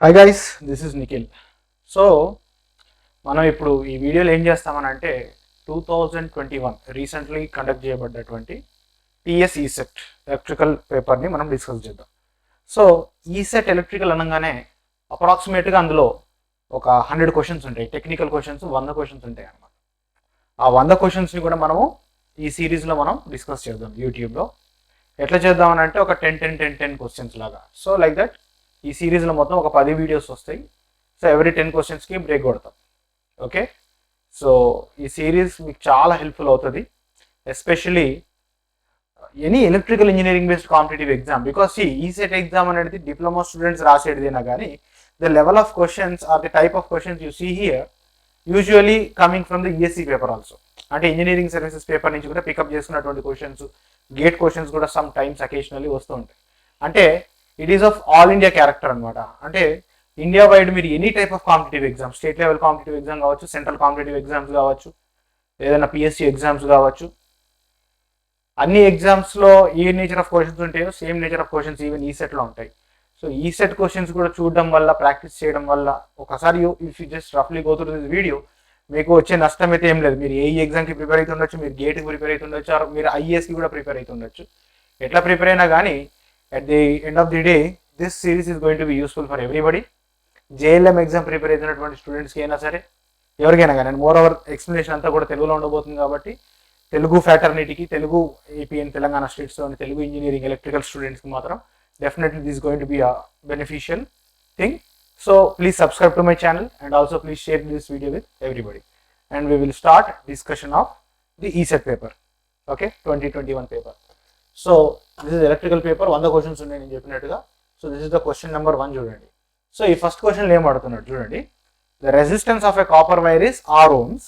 Hi guys, this is Nikhil. So మనం ఇప్పుడు ఈ వీడియోలో ఏం చేస్తామనంటే 2021 రీసెంట్లీ కండక్ట్ చేయబడ్డటువంటి టీఎస్ ఈసెట్ ఎలక్ట్రికల్ పేపర్ని మనం డిస్కస్ చేద్దాం. సో ఈసెట్ ఎలక్ట్రికల్ అనగానే అప్రాక్సిమేట్గా అందులో ఒక 100 క్వశ్చన్స్ ఉంటాయి. టెక్నికల్ క్వశ్చన్స్ 100 క్వశ్చన్స్ ఉంటాయి అన్నమాట. ఆ 100 క్వశ్చన్స్ని కూడా మనము ఈ సిరీస్లో మనం డిస్కస్ చేద్దాం. యూట్యూబ్లో ఎట్లా చేద్దామని అంటే ఒక 10 క్వశ్చన్స్ లాగా. సో లైక్ దట్ ఈ సిరీస్లో మొత్తం ఒక 10 వీడియోస్ వస్తాయి. సో ఎవ్రీ 10 క్వశ్చన్స్కి బ్రేక్ కొడతాం. ఓకే, సో ఈ సిరీస్ మీకు చాలా హెల్ప్ఫుల్ అవుతుంది, especially any electrical engineering based competitive exam. Because ECET exam అనేది డిప్లొమా స్టూడెంట్స్ రాసేటిదేనా కానీ the level of questions are the type of questions you see here usually coming from the ESC paper also. అంటే engineering services paper నుంచి కూడా pick up చేసుకున్నటువంటి questions, GATE questions కూడా some times occasionally వస్తూ ఉంటాయి. అంటే it is of all India character అనమాట. అంటే ఇండియా వైడ్ మీరు any type of competitive exam, state level competitive exam కావచ్చు, సెంట్రల్ కాంపిటేటివ్ ఎగ్జామ్స్ కావచ్చు, ఏదైనా పిఎస్సి ఎగ్జామ్స్ కావచ్చు, అన్ని ఎగ్జామ్స్లో ఏ నేచర్ ఆఫ్ క్వశ్చన్స్ ఉంటాయో same nature of questions even ఈసెట్లో ఉంటాయి. సో ఈసెట్ క్వశ్చన్స్ కూడా చూడడం వల్ల, ప్రాక్టీస్ చేయడం వల్ల, ఒకసారి ఇఫ్ యూ జస్ట్ రఫ్లీ గో త్రూ దిస్ వీడియో, మీకు వచ్చే నష్టం అయితే ఏం లేదు. మీరు ఏ ఎగ్జామ్కి ప్రిపేర్ అవుతుండొచ్చు, మీరు గేట్కి ప్రిపేర్ అవుతుండొచ్చు, ఆర్ మీరు ఐఏఎస్కి కూడా ప్రిపేర్ అవుతుండొచ్చు. ఎట్లా ప్రిపేర్ అయినా కానీ at the end of the day this series is going to be useful for everybody. JLM exam prepare అవుతున్నటువంటి స్టూడెంట్స్కి అయినా సరే, ఎవరికైనా కానీ. అండ్ మోర్ ఓవర్ ఎక్స్ప్లెనేషన్ అంతా కూడా తెలుగులో ఉండబోతుంది కాబట్టి తెలుగు ఫ్యాటర్నిటీకి, తెలుగు ఏపీ అండ్ తెలంగాణ స్టేట్స్లోని తెలుగు ఇంజనీరింగ్ ఎలక్ట్రికల్ స్టూడెంట్స్కి మాత్రం definitely this going to be a beneficial thing. So please subscribe to my channel and also please share this video with everybody. And we will start discussion of the ECET paper. Okay, 2021 paper. So this is electrical paper, 100 questions ఉన్నాయి నేను చెప్పినట్టుగా. So this is the question number 1 చూడండి. So ఈ first question ఏం అడుగుతున్నాడు చూడండి. The resistance of a copper wire is R ohms.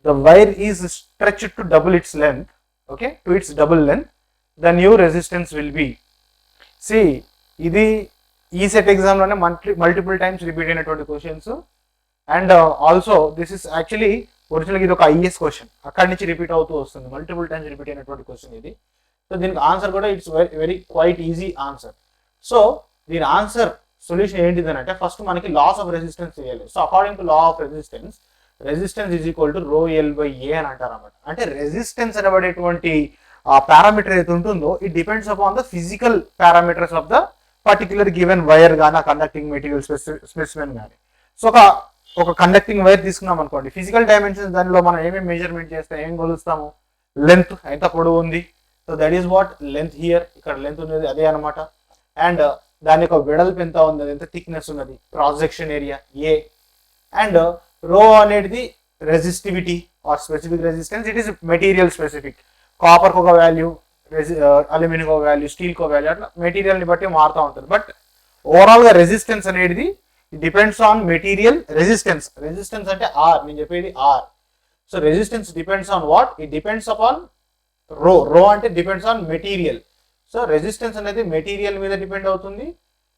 The wire is stretched to double its length. Okay, to its double length. The new resistance will be. See ఇది ECET ఎగ్జామ్లోనే multiple times repeat అయినటువంటి questions. And also this is actually ఒరిజినల్గా ఇది ఒక is question, అక్కడి నుంచి repeat అవుతూ వస్తుంది, మల్టిపుల్ టైమ్స్ రిపీట్ అయినటువంటి క్వశ్చన్ ఇది. సో దీనికి ఆన్సర్ కూడా it's very quite easy answer. So దీని ఆన్సర్ సొల్యూషన్ ఏంటిది అంటే ఫస్ట్ మనకి లాస్ ఆఫ్ రెసిస్టెన్స్ చేయాలి. So according to law of resistance, resistance is equal to rho L by A అని అంటారు అన్నమాట. అంటే రెసిస్టెన్స్ అనబడేటువంటి పారామీటర్ ఏదైతే ఉంటుందో it depends upon the physical parameters of the particular given wire కానీ, కండక్టింగ్ మెటీరియల్ స్పెసిమెన్ కానీ. సో ఒక కండక్టింగ్ వైర్ తీసుకున్నాం అనుకోండి, ఫిజికల్ డైమెన్షన్స్ దానిలో మనం ఏమేమి మెజర్మెంట్ చేస్తాం, ఏం కొలుస్తాము, లెంత్ ఎంత పొడవు ఉంది. So that is what length here, ఇక్కడ లెంత్ ఉన్నది అదే అనమాట. అండ్ దాని యొక్క వెడల్పు ఎంత ఉంది, ఎంత థిక్నెస్ ఉన్నది, cross section area A. And rho అనేది resistivity or specific resistance, it is material specific. కాపర్కి ఒక వాల్యూ, అల్యూమినియం ఒక వాల్యూ, స్టీల్కి ఒక వాల్యూ, అట్లా మెటీరియల్ని బట్టి మారుతూ ఉంటుంది. బట్ ఓవరాల్గా రెసిస్టెన్స్ అనేది it depends on material resistance. Resistance అంటే R, నేను చెప్పేది R. So resistance depends on what? It depends upon rho. Rho అంటే depends on material. So resistance అనేది material మీద డిపెండ్ అవుతుంది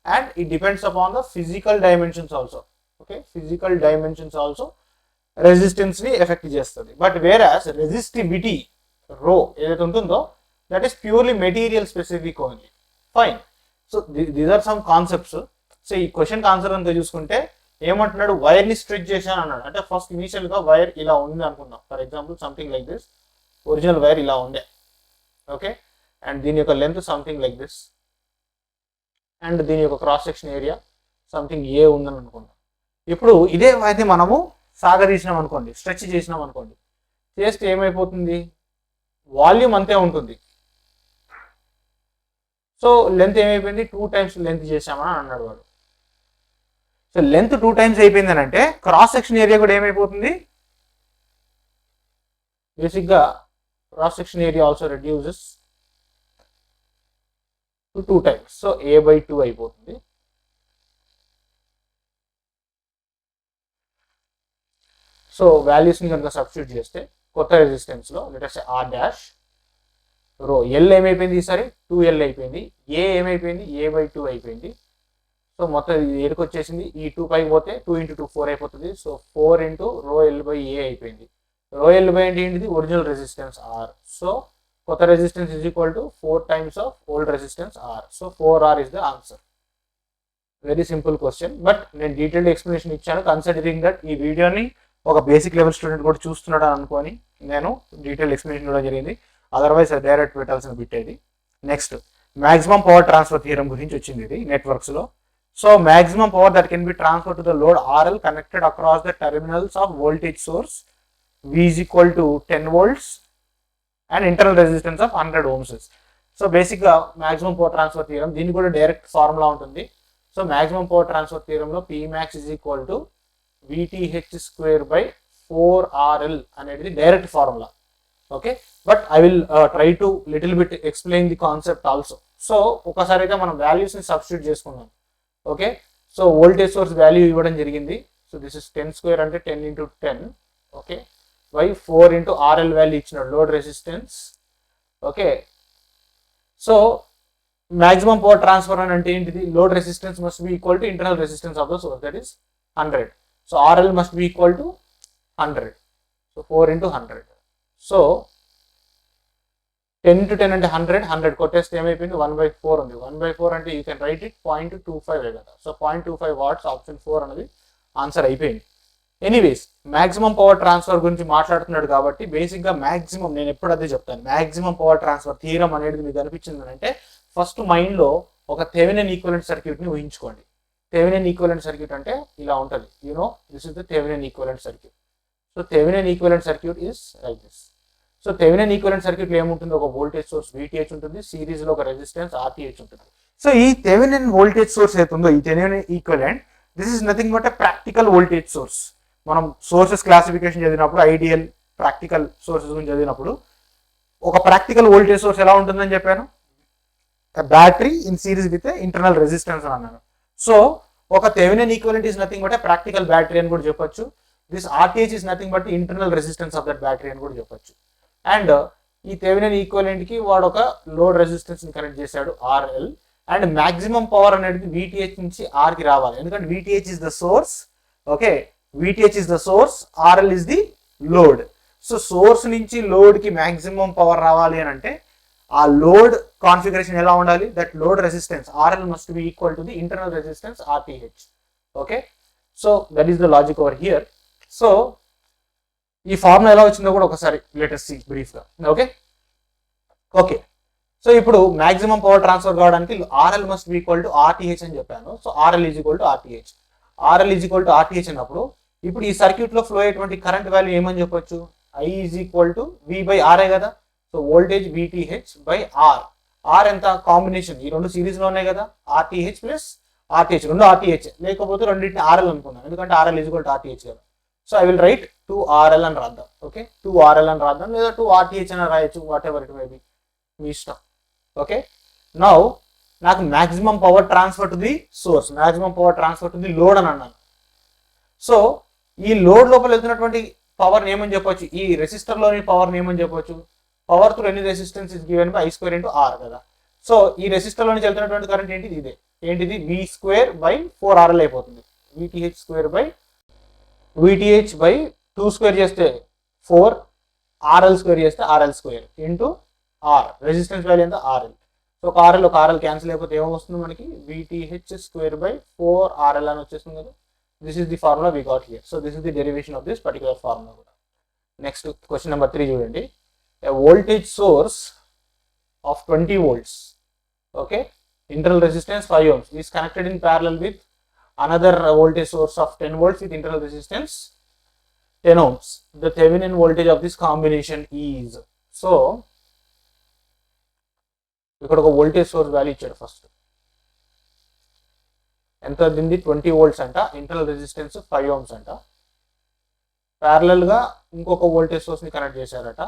and it depends upon the physical dimensions also. Okay, physical dimensions also resistance ని effect చేస్తుంది. But whereas resistivity rho ఏదైతే ఉంటుందో that is purely material specific only. Fine. So these are some concepts. So ఈ క్వశ్చన్కి answer అంతా చూసుకుంటే ఏమంటున్నాడు, వైర్ని stretch చేశాను అన్నాడు. అంటే ఫస్ట్ ఇనీషియల్గా వైర్ ఇలా ఉంది అనుకుందాం. For example something like this, original wire ఇలా ఉండే. ఓకే, అండ్ దీని యొక్క length something like this, and దీని యొక్క క్రాస్ సెక్షన్ ఏరియా సంథింగ్ ఏ ఉందని అనుకుందాం. ఇప్పుడు ఇదే వైర్ని మనము సాగదీసినాం అనుకోండి, స్ట్రెచ్ చేసినాం అనుకోండి, చేస్తే ఏమైపోతుంది, వాల్యూమ్ అంతే ఉంటుంది. సో లెంత్ ఏమైపోయింది, 2 times లెంత్ చేసామని అన్నాడు వాడు. సో లెంత్ 2 times అయిపోయింది అని అంటే క్రాస్ సెక్షన్ ఏరియా కూడా ఏమైపోతుంది, బేసిక్గా cross section area also reduces to 2 times. So A/2 అయిపోతుంది. సో వాల్యూస్ని కనుక సబ్స్టిట్యూట్ చేస్తే కొత్త రెసిస్టెన్స్లో let us say R dash, rho L ఏమైపోయింది, ఈసారి 2L అయిపోయింది, ఏ ఏమైపోయింది, A/2 అయిపోయింది. సో మొత్తం ఏడుకు వచ్చేసింది, ఈ 2 పైకి పోతే 2 × 2 4 అయిపోతుంది. సో 4 × రో ఎల్ బై ఏ అయిపోయింది. రో ఎల్ బై ఏంటిది, ఒరిజినల్ రెసిస్టెన్స్ R. సో కొత్త resistance is equal to 4 times of old resistance R. So 4R is the answer. Very simple question, but నేను డీటెయిల్డ్ ఎక్స్ప్లెనేషన్ ఇచ్చాను. కన్సిడరింగ్ దట్ ఈ వీడియోని ఒక బేసిక్ లెవెల్ స్టూడెంట్ కూడా చూస్తున్నాడు అనుకొని నేను డీటెయిల్ ఎక్స్ప్లెనేషన్ ఇవ్వడం జరిగింది. అదర్వైజ్ డైరెక్ట్ పెట్టాల్సిన బిట్టేది. Next maximum power transfer theorem గురించి వచ్చింది ఇది నెట్వర్క్స్లో. So maximum power that can be transfer to the load RL connected across the terminals of voltage source V is equal to 10 volts and internal resistance of 100 ohms. So బేసిక్గా maximum power transfer theorem దీనికి కూడా direct formula ఉంటుంది. So maximum power transfer థియరంలో Pmax is equal to VTH square by 4RL అనేది direct formula. Okay, but I will try to little bit explain the concept also. So ఒకసారి అయితే మనం వాల్యూస్ని substitute చేసుకున్నాం. Okay, so voltage source value ఇవ్వడం జరిగింది. So this is 10 square అంటే 10 into 10. Okay, by 4 into RL వాల్యూ ఇచ్చినాడు load resistance. Okay, so maximum power transfer అని అంటే ఏంటిది? Load resistance must be equal to internal resistance of the source, that is 100. So RL must be equal to 100. So 4 into 100. So 10 into 10 అంటే 100 కొట్టేస్తే ఏమైపోయింది? 1/4 ఉంది. 1/4 అంటే యూ కెన్ రైట్ ఇట్ 0.25 కదా. So 0.25 watts, option 4 అనేది ఆన్సర్ అయిపోయింది. Anyways maximum power transfer గురించి మాట్లాడుతున్నాడు కాబట్టి బేసిక్గా మ్యాక్సిమం, నేను ఎప్పుడు అదే చెప్తాను, మ్యాక్సిమం పవర్ ట్రాన్స్ఫర్ థియరం అనేది మీకు అనిపించింది అంటే ఫస్ట్ మైండ్లో ఒక థెవెనిన్ ఈక్వివలెంట్ సర్క్యూట్ని ఊహించుకోండి. థెవెనిన్ ఈక్వివలెంట్ సర్క్యూట్ అంటే ఇలా ఉంటుంది. This is the Thevenin equivalent circuit. So Thevenin equivalent circuit is like this. So Thevenin equivalent సర్క్యూట్లో ఏముంటుంది? ఒక వోల్టేజ్ సోర్స్ VTH ఉంటుంది, సిరీస్లో ఒక రెసిస్టెన్స్ RTH ఉంటుంది. సో ఈ థెవెనిన్ వోల్టేజ్ సోర్స్ ఏతుందో ఈ Thevenin equivalent, this is nothing but a practical voltage source. మనం సోర్సెస్ క్లాసిఫికేషన్ చదివినప్పుడు, ఐడియల్, ప్రాక్టికల్ సోర్సెస్ గురించి చదివినప్పుడు ఒక ప్రాక్టికల్ వోల్టేజ్ సోర్స్ ఎలా ఉంటుందని చెప్పాను? Battery in series with internal resistance అని అన్నాను. సో ఒక Thevenin equivalent is nothing but practical battery అని కూడా చెప్పొచ్చు. This RTH is nothing but internal resistance of that battery అని కూడా చెప్పొచ్చు. అండ్ ఈ థెవెనిన్ ఈక్వివలెంట్ కి వాడు ఒక లోడ్ రెసిస్టెన్స్ ని కనెక్ట్ చేశాడు RL. అండ్ మాక్సిమం పవర్ అనేది VTH నుంచి R కి రావాలి, ఎందుకంటే VTH is the source. Okay, VTH is the source, RL is the load. So source నుంచి లోడ్ కి మాక్సిమం పవర్ రావాలి అని అంటే ఆ లోడ్ కాన్ఫిగరేషన్ ఎలా ఉండాలి? That load resistance RL must be equal to the internal resistance RTH. Okay, so that is the logic over here. So ఈ formula ఎలా వచ్చిందో కూడా ఒకసారి లెట్ us see బ్రీఫ్ గా. ఓకే, సో ఇప్పుడు మాక్సిమం పవర్ ట్రాన్స్ఫర్ కావడానికి RL must be equal to RTH అని చెప్పాను. So RL is equal to RTH. RL is equal to RTH అన్నప్పుడు ఇప్పుడు ఈ సర్క్యూట్ లో ఫ్లో అయ్యేటువంటి కరెంట్ వాల్యూ ఏమని చెప్పొచ్చు? I is equal to V/R కదా. So voltage VTH by R. R ఎంత? కాంబినేషన్, ఈ రెండు సిరీస్ లో ఉన్నాయి కదా, RTH ప్లస్ RTH, రెండు RTH, లేకపోతే రెండింటిని RL అనుకున్నాం ఎందుకంటే RL is equal to RTH కదా. So I will write 2RL అని రాద్దాం. ఓకే, 2RL అని రాద్దాం, లేదా 2RTH అని రాయొచ్చు, whatever it may be, మీ ఇష్టం. ఓకే, నౌ నాకు maximum power transfer to the source, maximum power transfer to the load అని అన్నాను. సో ఈ లోడ్ లోపల వెళ్తున్నటువంటి పవర్ ఏమని చెప్పొచ్చు? ఈ రెసిస్టర్ లోని పవర్ ఏమని చెప్పొచ్చు? Power through any resistance is given by I² into R కదా. సో ఈ రెసిస్టర్ లోని వెళ్తున్నటువంటి కరెంట్ ఏంటిది? ఇదే ఏంటిది? V²/4RL అయిపోతుంది. VTH/2² చేస్తే 4, RL² చేస్తే RL² into R. Resistance value ఎంత? RL. సో ఒక RL క్యాన్సిల్ అయిపోతే ఏమొస్తుంది మనకి? VTH²/4RL అని వచ్చేస్తుంది కదా. This is the formula we got here. So this is the derivation of this particular formula. Next question number 3 చూడండి. A voltage source of 20 volts, okay, internal resistance 5 ohms is connected in parallel with another voltage source of 10 volts with internal resistance 10 ohms. The Thevenin voltage of this combination is. So ఇక్కడ ఒక voltage source value ఇచ్చాడు. First ఎంత దీనిది? 20 volts అంట, internal resistance 5 ohms అంట. Parallel గా ఇంకొక voltage source ని కనెక్ట్ చేశారట.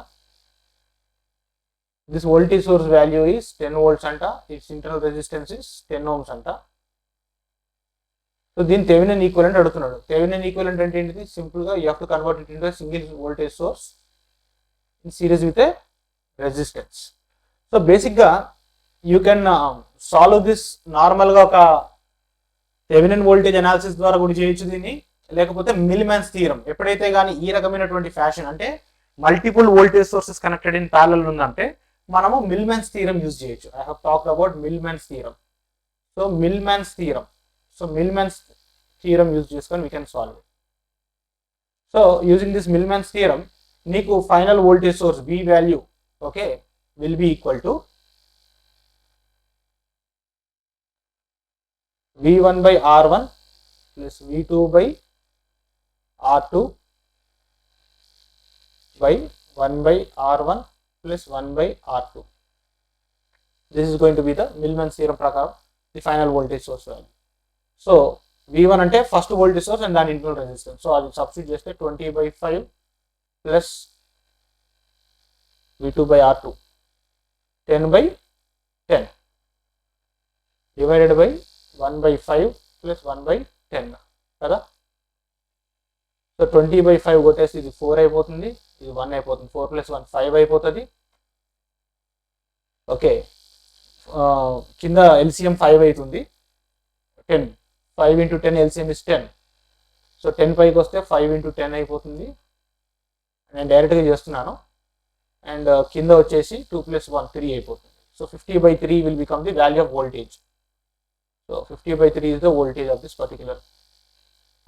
This voltage source value is 10 volts అంట, it's internal resistance is 10 ohms అంట. సో దీని థెవెనిన్ ఈక్వివలెంట్ అడుగుతున్నాడు. థెవెనిన్ ఈక్వివలెంట్ అంటే ఏంటిది? సింపుల్ గా you have to convert it into single voltage source in series with a resistance. So basic గా you can solve this normal గా ఒక Thevenin voltage analysis ద్వారా కూడా చేయొచ్చు దీన్ని, లేకపోతే మిల్మ్యాన్స్ థియరం. ఎప్పుడైతే కానీ ఈ రకమైనటువంటి ఫ్యాషన్ అంటే multiple voltage sources connected in parallel ఉందంటే మనము మిల్మ్యాన్స్ థియరం యూజ్ చేయొచ్చు. I have talked about Millman's theorem. So Millman's theorem, so so Millman's theorem use చేసుకొని we can solve it. So using this Millman's theorem నీకు final voltage source V value okay will be equal to V1 by R1 plus V2 by R2 by 1 by R1 plus 1 by R2. This is going to be the Millman's theorem prakaram the final voltage source value. So V1 ante first voltage source and then internal resistance. So I will substitute just 20 by 5 plus V2 by R2 10 by 10 divided by 1 by 5 plus 1 by 10 కదా. So 20 by 5 కొట్టేసి ఇది 4 అయిపోతుంది, ఇది 1 అయిపోతుంది, 4 plus 1 5 అయిపోతుంది. Okay కింద LCM 5 అవుతుంది, 10 5 into 10 LCM is 10. So 10 పైకి వస్తే 5 into 10 అయిపోతుంది. నేను డైరెక్ట్గా చేస్తున్నాను. అండ్ కింద వచ్చేసి 2 plus 1 3 అయిపోతుంది. So 50 by 3 will become the value of voltage. So 50 by 3 is the voltage of this particular.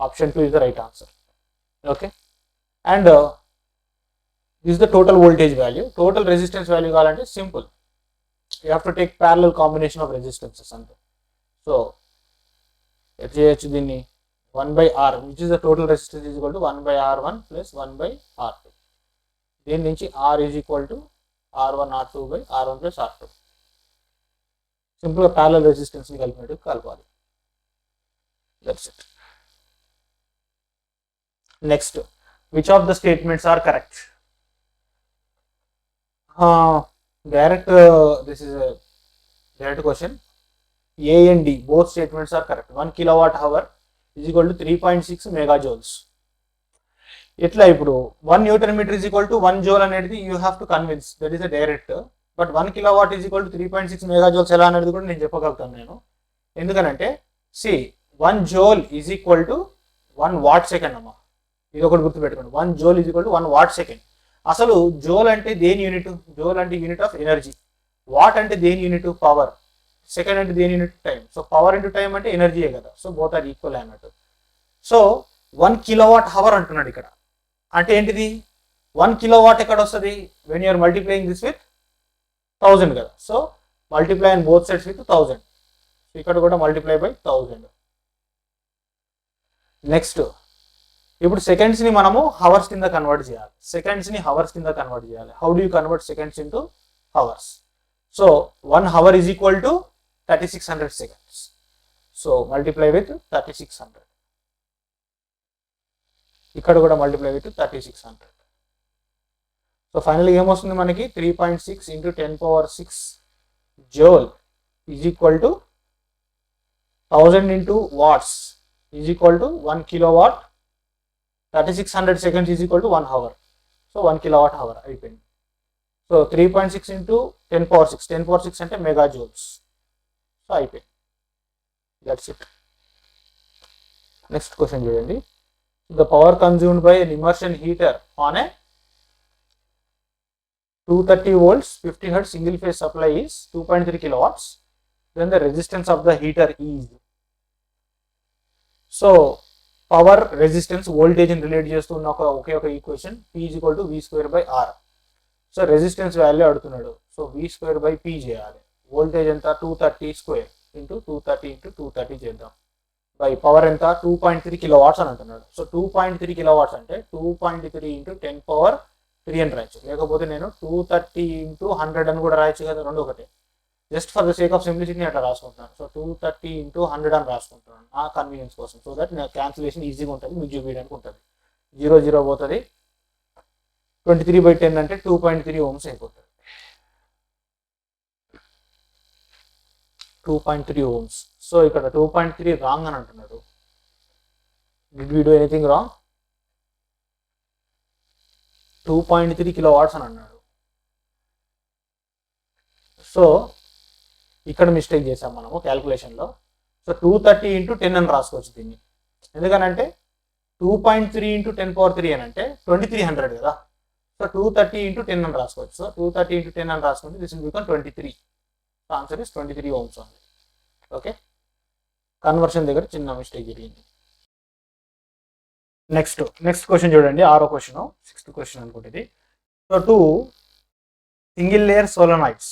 Option 2 is the right answer. Okay. And this is the total voltage value. Total resistance value కావాలంటే simple. You have to take parallel combination of resistances అంతే. So చేయొచ్చు దీన్ని 1 by R which is the total resistance is equal to 1 by R1 plus 1 by R2. దీని నుంచి R is equal to R1 R2 by R1 plus R2. సింపుల్గా parallel resistance ని కలిపినట్టు కలపాలి. That's it. Next, which of the statements are correct? Direct this is direct question. A and D both statements are correct. 1 kilowatt hour is equal to 3.6 megajoules. ఎట్లా ఇప్పుడు 1 Newton meter is equal to 1 joule అనేది you have to convince, that is a direct. But 1 kilowatt is equal to 3.6 megajoules ఎలా అనేది కూడా నేను చెప్పగలుగుతాను నేను. ఎందుకనంటే see 1 joule is equal to 1 watt second అమ్మా. ఇది ఒకటి గుర్తుపెట్టుకోండి. 1 joule is equal to 1 watt second. అసలు జోల్ అంటే దేని యూనిట్? జోల్ అంటే యూనిట్ ఆఫ్ ఎనర్జీ. వాట్ అంటే దేని యూనిట్? పవర్. సెకండ్ అంటే దేని unit? Time. So power into time అంటే ఎనర్జీయే కదా. సో బోత్ ఆర్ ఈక్వల్ అన్నట్టు. సో 1 kilowatt అవర్ అంటున్నాడు ఇక్కడ. అంటే ఏంటిది? 1 kilowatt ఎక్కడ వస్తుంది? When you're multiplying this with 1000 కదా. So multiply in both sides with 1000. So ఇక్కడ కూడా మల్టిప్లై బై 1000. నెక్స్ట్, ఇప్పుడు సెకండ్స్ ని మనము హవర్స్ కింద కన్వర్ట్ చేయాలి. సెకండ్స్ ని హవర్స్ కింద కన్వర్ట్ చేయాలి. How do you convert seconds into hours? So 1 hour is equal to 3600 seconds. So multiply with 3600. ఇక్కడ కూడా మల్టిప్లై విత్ 3600. సో ఫైనల్గా ఏమొస్తుంది మనకి? 3.6 into 10 power 6 joule is equal to 1000 into watts is equal to 1 kilowatt. 3600 seconds is equal to 1 hour. So 1 kilowatt hour అయిపోయింది. So 3.6 into 10 power 6. 10 power 6 అంటే mega joules. So అయిపోయింది. That's it. Next question చూడండి. The power consumed by an immersion heater on a 230 volts 50 hertz single phase supply is 2.3 kilowatts. Then the resistance of the heater is. So power resistance voltage ని relate చేస్తున్న ఒకే ఒక equation P is equal to V square by R. So resistance value అడుగుతున్నాడు. So V square by P చేయాలి. Voltage ఎంత? 230 square into 230 into 230 చేద్దాం. By power ఎంత? 2.3 kilowatts అని అంటున్నాడు. సో 2.3 కిలోవాట్స్ అంటే 2.3 ఇంటూ 10 power 3 అని రాయచ్చు. లేకపోతే నేను 230 ఇంటూ 100 అని కూడా రాయచ్చు కదా, రెండు ఒకటే. Just for the sake of simplicity అట్లా రాసుకుంటున్నాను. సో 230 ఇంటూ 100 అని రాసుకుంటున్నాను నా కన్వీనియన్స్ కోసం. సో దట్ నా క్యాన్సిలేషన్ ఈజీగా ఉంటుంది, మీకు చూపించడానికి ఉంటుంది. 0 0 పోతుంది. 23/10 అంటే 2.3 ohms అయిపోతుంది. 2.3 ohms. సో ఇక్కడ 2.3 రాంగ్ అని అంటున్నాడు. Did we do anything wrong? 2.3 kilowatts అని అన్నాడు. సో ఇక్కడ మిస్టేక్ చేసాం మనము క్యాల్కులేషన్లో. సో 230 ఇంటూ 10 అని రాసుకోవచ్చు దీన్ని. ఎందుకనంటే 2.3 ఇంటూ 10 power 3 అని అంటే 2300 కదా. సో 230 ఇంటూ 10 అని రాసుకోవచ్చు. సో 230 ఇంటూ 10 అని రాసుకుంటే this will become 23. So answer is 23 ohms only. Okay, conversion దగ్గర చిన్న మిస్టేక్ జరిగింది. నెక్స్ట్ క్వశ్చన్ చూడండి, 6వ క్వశ్చన్, 6th క్వశ్చన్ అనుకుంటుంది. So 2 single layer solenoids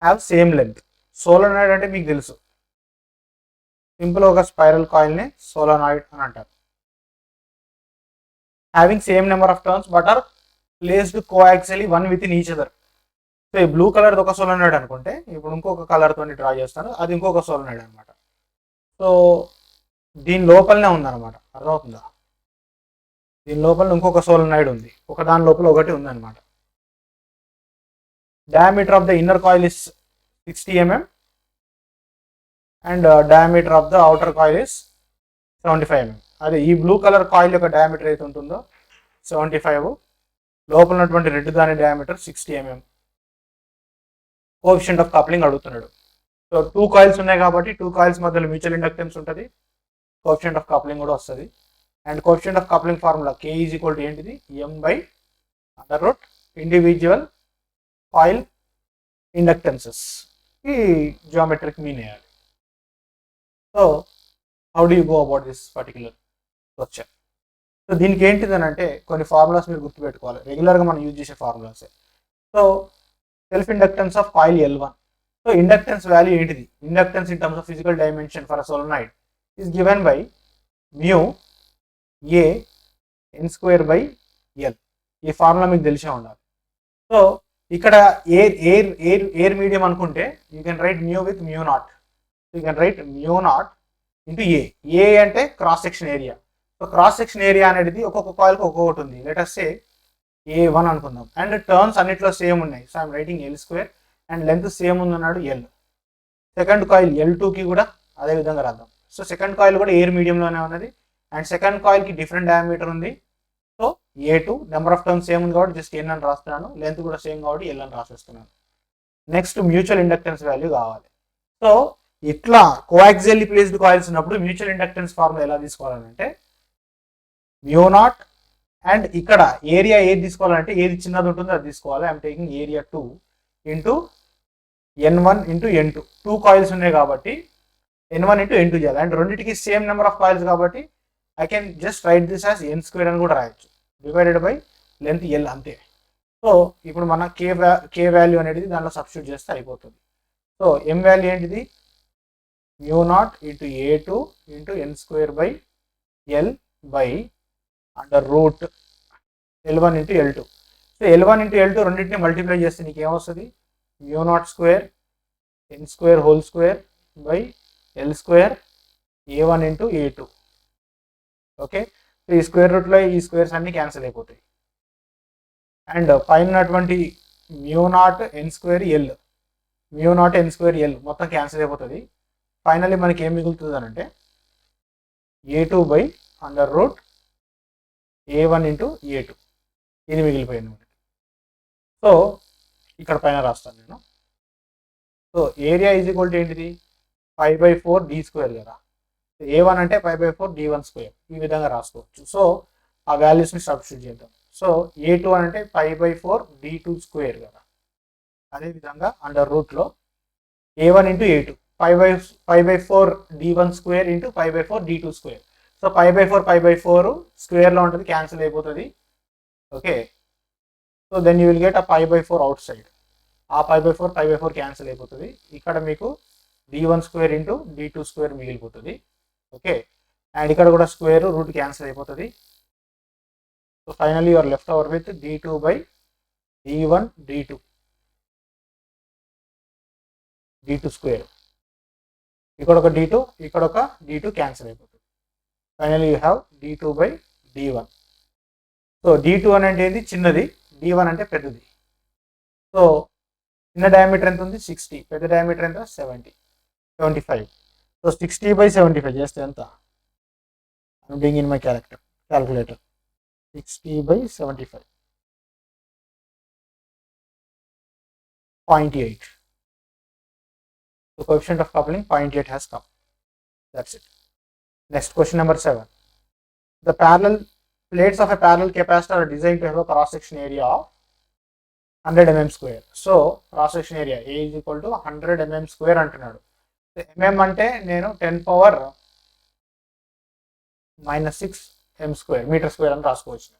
have same length. Solenoid అంటే మీకు తెలుసు, సింపుల్ ఒక స్పైరల్ కాయిల్ని సోలనాయిడ్ అని అంటారు. Having same number of turns but are placed coaxially one with in each other. So ఈ బ్లూ కలర్ ఒక solenoid అనుకుంటే, ఇప్పుడు ఇంకొక కలర్తో డ్రా చేస్తాను, అది ఇంకొక సోలనాయిడ్ అనమాట. సో దీని లోపలనే ఉందన్నమాట, అర్థమవుతుందా? దీని లోపల ఇంకొక సోలనాయిడ్ ఉంది, ఒక దాని లోపల ఒకటి ఉందన్నమాట. Diameter of the inner coil is 60 mm and diameter of the outer coil is 75 mm. అదే ఈ బ్లూ కలర్ కాయిల్ యొక్క డయామీటర్ అయితే ఉంటుందో 75, లోపల ఉన్నటువంటి రెడ్ దాని diameter 60 mm. Coefficient of coupling అడుగుతున్నాడు. సో 2 కాయిల్స్ ఉన్నాయి కాబట్టి 2 కాయిల్స్ మధ్యలో మ్యూచువల్ ఇండక్టెన్స్ ఉంటుంది, కోఎఫిషియంట్ ఆఫ్ కప్లింగ్ కూడా వస్తుంది. And coefficient of coupling formula K is equal to ఏంటిది, m/√ ఇండివిజువల్ కాయిల్ ఇండక్టెన్సెస్. ఈ జియోమెట్రిక్ మీన్ వేయాలి. So how do you go about this particular question? So దీనికి ఏంటిది అని అంటే, కొన్ని ఫార్ములాస్ మీరు గుర్తుపెట్టుకోవాలి, రెగ్యులర్గా మనం యూజ్ చేసే ఫార్ములాసే. So self inductance of coil L1. So inductance value ఏంటిది, inductance in terms of physical dimension for a solenoid is given by mu A n²/L. ఈ ఫార్ములా మీకు తెలిసే ఉండాలి. సో ఇక్కడ ఎయిర్ మీడియం అనుకుంటే you can write mu with μ0. You can write μ0 into A అంటే cross section area. So cross section area అనేది ఒక్కొక్క కాయిల్కి ఒక్కొక్కటి ఉంది. లెట్ us say A1 అనుకుందాం. అండ్ టర్న్స్ అన్నిట్లో సేమ్ ఉన్నాయి. So I'm writing L² and length same ఉందన్నాడు L. Second coil L2కి కూడా అదే విధంగా రాద్దాం. సో సెకండ్ కాయిల్ కూడా ఎయిర్ మీడియంలోనే ఉన్నది అండ్ సెకండ్ కాయిల్కి డిఫరెంట్ డయామీటర్ ఉంది. So A2 number of turns same ఉంది కాబట్టి జస్ట్ N అని రాస్తున్నాను, లెంత్ కూడా సేమ్ కాబట్టి L అని రాసేస్తున్నాను. నెక్స్ట్ మ్యూచువల్ ఇండక్టెన్స్ వాల్యూ కావాలి. సో ఇట్లా కోయాక్సియల్లీ ప్లేస్డ్ కాయిల్స్ ఉన్నప్పుడు మ్యూచువల్ ఇండక్టెన్స్ ఫార్ములా ఎలా తీసుకోవాలంటే μ0 అండ్ ఇక్కడ ఏరియా ఏది తీసుకోవాలంటే ఏది చిన్నది ఉంటుందో అది తీసుకోవాలి. I'm taking area 2 into N1 into N2. 2 coils ఉన్నాయి కాబట్టి N1 ఇంటూ N2 చేయాలి. అండ్ రెండింటికి సేమ్ నెంబర్ ఆఫ్ కాయిల్స్ కాబట్టి I can just right this as n² అని కూడా రాయొచ్చు, డివైడెడ్ బై లెంత్ L అంతే. సో ఇప్పుడు మన K వాల్యూ అనేది దాంట్లో సబ్స్టిట్యూట్ చేస్తే అయిపోతుంది. సో M వాల్యూ ఏంటిది, μ0 into A2 into n²/L by √. L1 into L2. సో L1 ఇంటూ L2 రెండింటిని మల్టిప్లై చేస్తే నీకు ఏమొస్తుంది, μ0² n² by L² A1 into A2. Okay, so ఈ స్క్వేర్ రూట్లో ఈ స్క్వేర్స్ అన్ని క్యాన్సిల్ అయిపోతాయి. అండ్ పైన ఉన్నటువంటి μ0 n²L, μ0 n²L మొత్తం క్యాన్సిల్ అయిపోతుంది. ఫైనల్లీ మనకి ఏం మిగులుతుంది అని అంటే A2 by √. A1 into A2 ఇది మిగిలిపోయింది మనకి. సో ఇక్కడ పైన రాస్తాను నేను. So area is equal to ఏంటిది, π/4 d² కదా. A1 అంటే π/4 d1², ఈ విధంగా రాసుకోవచ్చు. సో ఆ వాల్యూస్ని సబ్స్టిట్యూట్ చేద్దాం. సో A2 అంటే π/4 d2² కదా. అదేవిధంగా √లో A1 into A2 π/4 d1² into π/4 d2². So π/4 స్క్వేర్లో ఉంటుంది, క్యాన్సిల్ అయిపోతుంది. Okay, so then you will get a π/4 out side. ఆ π/4 క్యాన్సిల్ అయిపోతుంది. ఇక్కడ మీకు d1² ఇంటూ d2² మిగిలిపోతుంది. ఓకే, అండ్ ఇక్కడ కూడా స్క్వేర్ రూట్ క్యాన్సిల్ అయిపోతుంది. So finally you're left over with d2 by d1 d2 d2². ఇక్కడ ఒక d2 ఇక్కడ ఒక d2 క్యాన్సిల్ అయిపోతుంది. Finally you have d2 by d1. So d2 అనేది ఏంటి, చిన్నది, d1 అంటే పెద్దది. సో చిన్న డయామీటర్ ఎంత ఉంది 60, పెద్ద డయామీటర్ ఎంత 75. సో 60/75 చేస్తే ఎంత, I'm doing in my calculator. 60/75 0.8. The coefficient of coupling 0.8 has come. That's it. Next, question number 7. The parallel plates of a parallel capacitor are designed to have a cross section area of 100 mm². So cross section area A is equal to 100 mm² అంటున్నాడు. MM అంటే నేను 10⁻⁻6 m square metre square అని రాసుకోవచ్చు.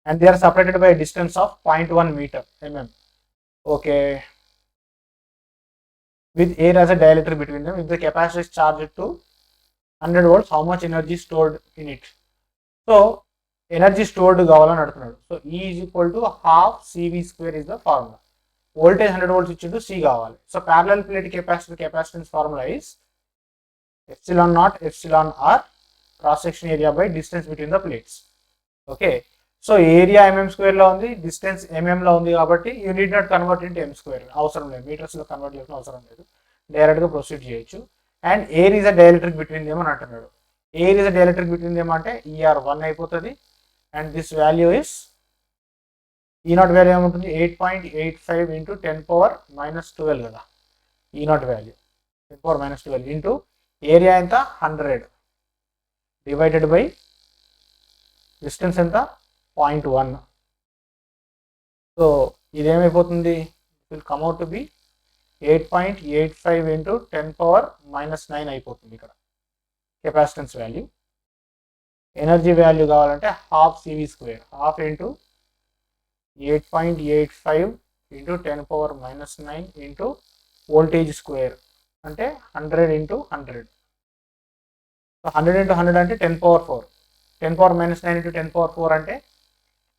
And they are separated by distance of 0.1 metre mm. Okay, with air as a dielectric between them. If the capacitor is charged to 100 volts, how much energy stored in it? So energy stored కావాలని అడుగుతున్నాడు. So E is equal to half CV square is the formula. Voltage 100 volts ఇచ్చిండు, C కావాలి. So parallel plate capacitor capacitance formula is epsilon naught epsilon r cross section area by distance between the plates. Okay, so area mm square లో ఉంది, distance mm లో ఉంది కాబట్టి you need not convert into m square, అవసరం లేదు, metres లో convert చేసిన అవసరం లేదు, డైరెక్ట్ గా ప్రొసీడ్ చేయొచ్చు. And air is a dielectric between them అని అంటున్నాడు. Air is a dielectric between them అంటే ER 1 అయిపోతుంది. And this value is E0 value ఏముంటుంది, 8.85 ఇంటూ 10⁻⁻12 కదా E0 వాల్యూ, 10⁻⁻12 ఇంటూ ఏరియా ఎంత 100 డివైడెడ్ బై డిస్టెన్స్ ఎంత 0.1. సో ఇదేమైపోతుంది, will come out to be 8.85 into 10⁻⁻9 అయిపోతుంది ఇక్కడ కెపాసిటెన్స్ వాల్యూ. ఎనర్జీ వాల్యూ కావాలంటే half CV square, half into 8.85 into 10⁻⁻9 into voltage square అంటే 100 ఇంటూ 100. సో 100 ఇంటూ 100 అంటే 10⁻4, 10⁻⁻9 ఇంటూ 10⁻4 అంటే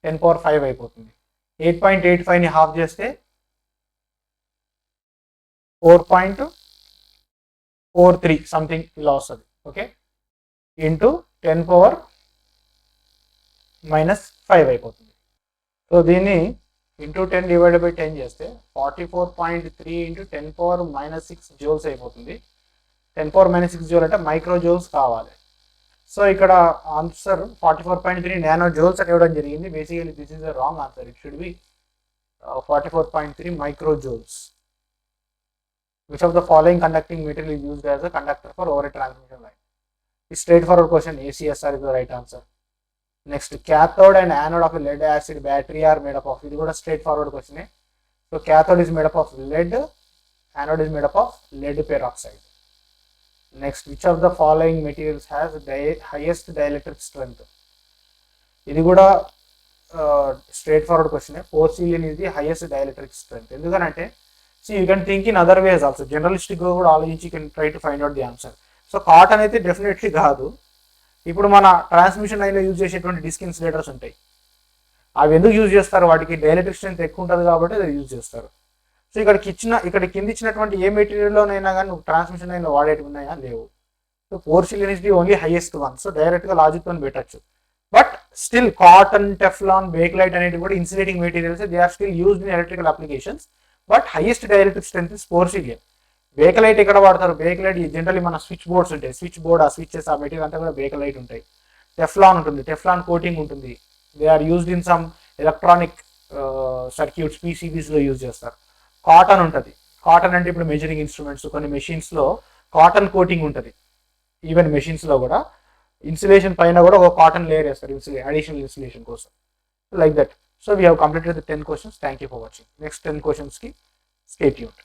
10⁻5 అయిపోతుంది. 8.85ని హాఫ్ చేస్తే 4.43 సంథింగ్ ఇలా వస్తుంది. ఓకే, ఇంటూ 10⁻⁻5 అయిపోతుంది. సో దీన్ని ఇంటూ 10 డివైడెడ్ బై 10 చేస్తే 44.3 ఇంటూ 10⁻⁻6 జూల్స్ అయిపోతుంది. 10⁻⁻6 జూల్ అంటే మైక్రో జూల్స్ కావాలి. సో ఇక్కడ ఆన్సర్ 44.3 నానో జూల్స్ అని ఇవ్వడం జరిగింది. Basically this is the wrong answer. It should be 44.3 micro joules. Which of the following conducting material is used as a conductor for overhead transmission line? It's straightforward question. ACSR is the right answer. Next, cathode and anode of a lead acid battery are made up of. This is a straightforward question. So cathode is made up of lead, anode is made up of lead peroxide. Next, which of the following materials has highest dielectric strength? This is a straightforward question. Porcelain is the highest dielectric strength. ఎందుకంటే see, you can think in other ways also. Generalistic గా కూడా ఆలోచించి you can try to find out the answer. So cotton అయితే definitely కాదు. ఇప్పుడు మన transmission లైన్లో use చేసేటువంటి డిస్క్ ఇన్సులేటర్స్ ఉంటాయి, అవి ఎందుకు యూజ్ చేస్తారు, వాటికి డైఎలక్ట్రిక్ స్ట్రెంత్ ఎక్కువ ఉంటుంది కాబట్టి అది యూజ్ చేస్తారు. సో ఇక్కడ కింద ఇచ్చినటువంటి ఏ మెటీరియల్లోనైనా కానీ నువ్వు ట్రాన్స్మిషన్ లైన్లో వాడేటివి ఉన్నాయా, లేవు. So porcelain is the only highest one. So డైరెక్ట్గా లాజిక్ తో పెట్టచ్చు. But still cotton, Teflon, Bakelite అనేవి కూడా insulating materials, they are still used in electrical applications. But highest dielectric strength is porcelain. Bakelite ఎక్కడ వాడతారు, బేకలైట్ జనరల్లీ మన switch boards ఉంటాయి, switch board ఆ స్విచెస్ ఆ మెటీరియల్ అంతా కూడా బేకలైట్ ఉంటాయి. టెఫ్లాన్ ఉంటుంది, టెఫ్లాన్ కోటింగ్ ఉంటుంది. They are used in some electronic circuits, PCBస్లో use చేస్తారు. కాటన్ ఉంటుంది, కాటన్ అంటే ఇప్పుడు మెజరింగ్ ఇన్స్ట్రుమెంట్స్, కొన్ని మెషిన్స్లో కాటన్ కోటింగ్ ఉంటుంది. ఈవెన్ మెషిన్స్లో కూడా ఇన్సులేషన్ పైన కూడా ఒక కాటన్ లేయర్ వేస్తారు అడిషనల్ ఇన్సులేషన్ కోసం, like that. So we have completed the 10 questions. Thank you for watching. Next 10 questions ki stay tuned.